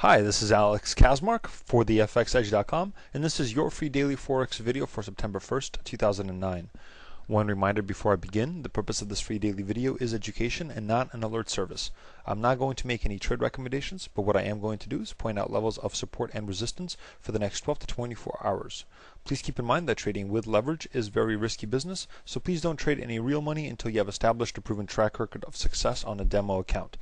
Hi, this is Alex Kazmark for the FXEdge.com, and this is your free daily Forex video for September 1st, 2009. One reminder before I begin, the purpose of this free daily video is education and not an alert service. I'm not going to make any trade recommendations, but what I am going to do is point out levels of support and resistance for the next 12 to 24 hours. Please keep in mind that trading with leverage is very risky business, so please don't trade any real money until you have established a proven track record of success on a demo account.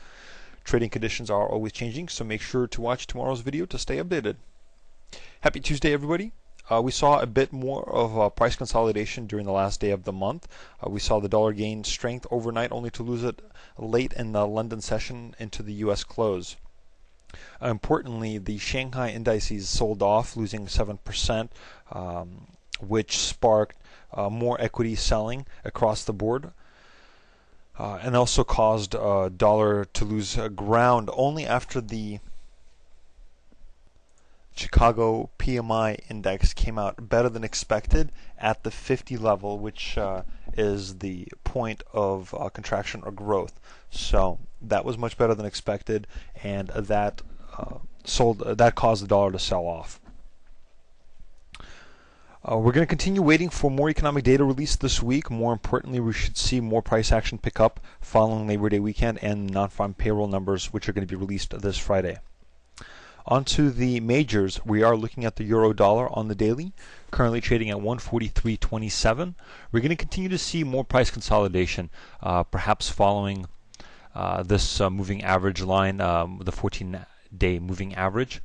Trading conditions are always changing, so make sure to watch tomorrow's video to stay updated. Happy Tuesday, everybody. We saw a bit more of price consolidation during the last day of the month. We saw the dollar gain strength overnight only to lose it late in the London session into the US close. Importantly, the Shanghai indices sold off, losing 7%, which sparked more equity selling across the board. And also caused dollar to lose ground only after the Chicago PMI index came out better than expected at the 50 level, which is the point of contraction or growth. So that was much better than expected, and that caused the dollar to sell off. We're going to continue waiting for more economic data released this week. More importantly, we should see more price action pick up following Labor Day weekend and non-farm payroll numbers, which are going to be released this Friday. On to the majors. We are looking at the euro dollar on the daily, currently trading at 143.27. We're going to continue to see more price consolidation, perhaps following this moving average line, the 14-day moving average.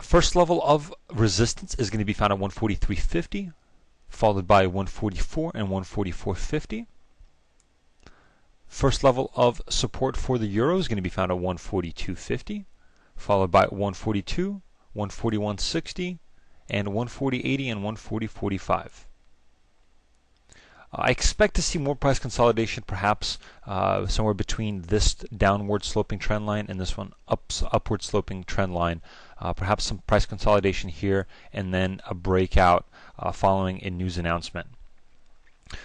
First level of resistance is going to be found at 143.50, followed by 144 and 144.50. First level of support for the euro is going to be found at 142.50, followed by 142, 141.60, and 140.80 and 140.45. I expect to see more price consolidation, perhaps somewhere between this downward sloping trend line and this one upward sloping trend line. Perhaps some price consolidation here and then a breakout following a news announcement.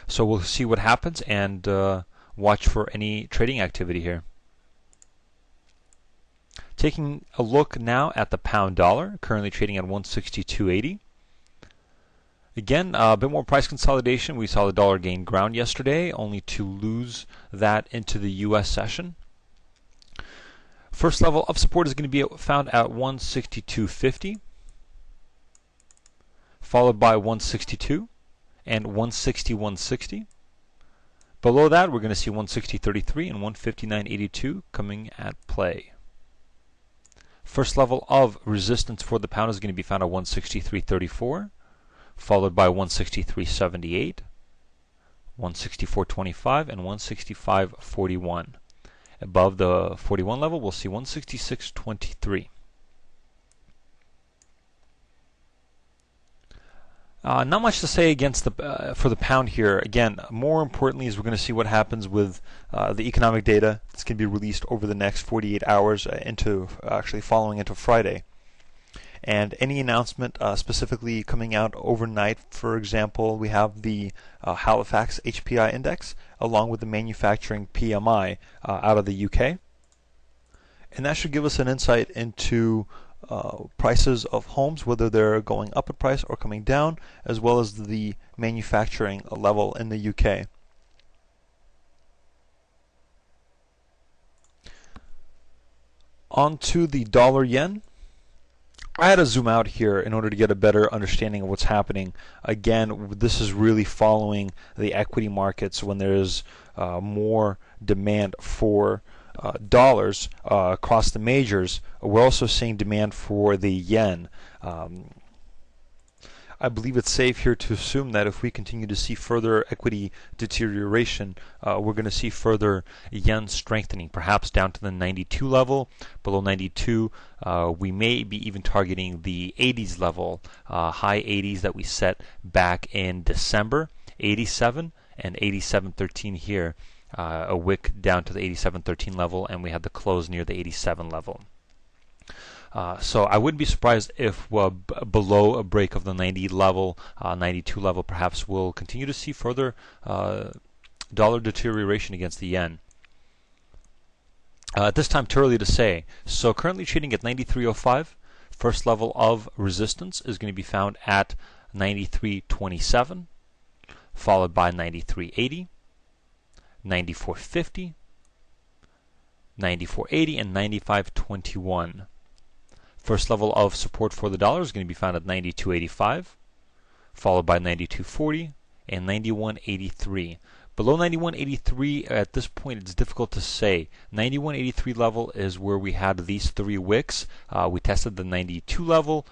So we'll see what happens and watch for any trading activity here. Taking a look now at the pound dollar, currently trading at 162.80. Again, a bit more price consolidation. We saw the dollar gain ground yesterday, only to lose that into the US session. First level of support is going to be found at 162.50, followed by 162 and 161.60. Below that, we're going to see 160.33 and 159.82 coming at play. First level of resistance for the pound is going to be found at 163.34. Followed by 163.78, 164.25, and 165.41. Above the 41 level, we'll see 166.23. Not much to say against for the pound here. Again, more importantly is we're going to see what happens with the economic data that's going to be released over the next 48 hours actually following into Friday. And any announcement specifically coming out overnight, for example, we have the Halifax HPI index along with the manufacturing PMI out of the UK. And that should give us an insight into prices of homes, whether they're going up in price or coming down, as well as the manufacturing level in the UK. On to the dollar yen. I had to zoom out here in order to get a better understanding of what's happening. Again, this is really following the equity markets when there's more demand for dollars across the majors. We're also seeing demand for the yen. I believe it's safe here to assume that if we continue to see further equity deterioration, we're going to see further yen strengthening, perhaps down to the 92 level. Below 92, we may be even targeting the 80s level, high 80s that we set back in December, 87 and 87.13 here. A wick down to the 87.13 level, and we had the close near the 87 level. So I wouldn't be surprised if below a break of the 90 level, 92 level, perhaps we'll continue to see further dollar deterioration against the yen. At this time, too early to say. So currently trading at 93.05. First level of resistance is going to be found at 93.27, followed by 93.80, 94.50, 94.80, and 95.21. First level of support for the dollar is going to be found at 92.85, followed by 92.40 and 91.83. Below 91.83 at this point, it's difficult to say. 91.83 level is where we had these three wicks. We tested the 92 level,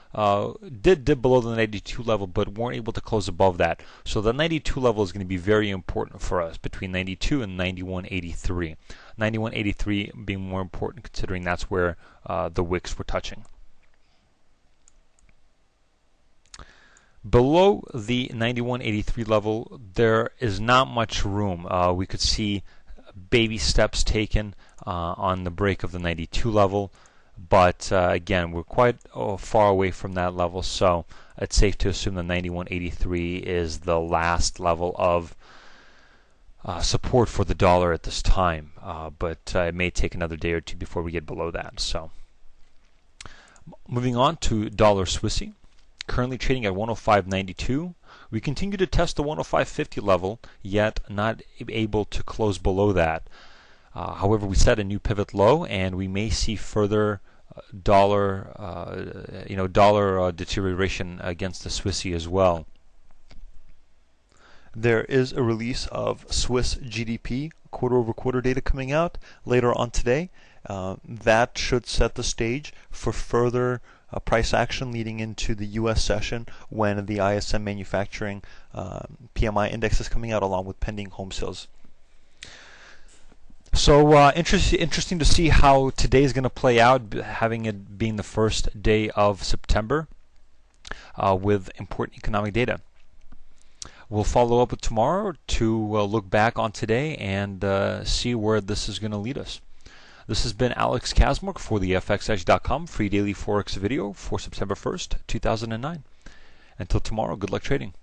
did dip below the 92 level, but weren't able to close above that. So the 92 level is going to be very important for us, between 92 and 91.83. 91.83 being more important considering that's where the wicks were touching. Below the 91.83 level, there is not much room. We could see baby steps taken on the break of the 92 level, but again, we're quite far away from that level, so it's safe to assume the 91.83 is the last level of support for the dollar at this time, but it may take another day or two before we get below that. So, moving on to dollar Swissy. Currently trading at 105.92. We continue to test the 105.50 level, yet not able to close below that. However, we set a new pivot low, and we may see further dollar deterioration against the Swissy as well. There is a release of Swiss GDP quarter-over-quarter data coming out later on today. That should set the stage for further price action leading into the U.S. session when the ISM manufacturing PMI index is coming out along with pending home sales. So interesting to see how today is going to play out, having it being the first day of September with important economic data. We'll follow up with tomorrow to look back on today and see where this is going to lead us. This has been Alex Kaczmarek for the FXEdge.com free daily Forex video for September 1st, 2009. Until tomorrow, good luck trading.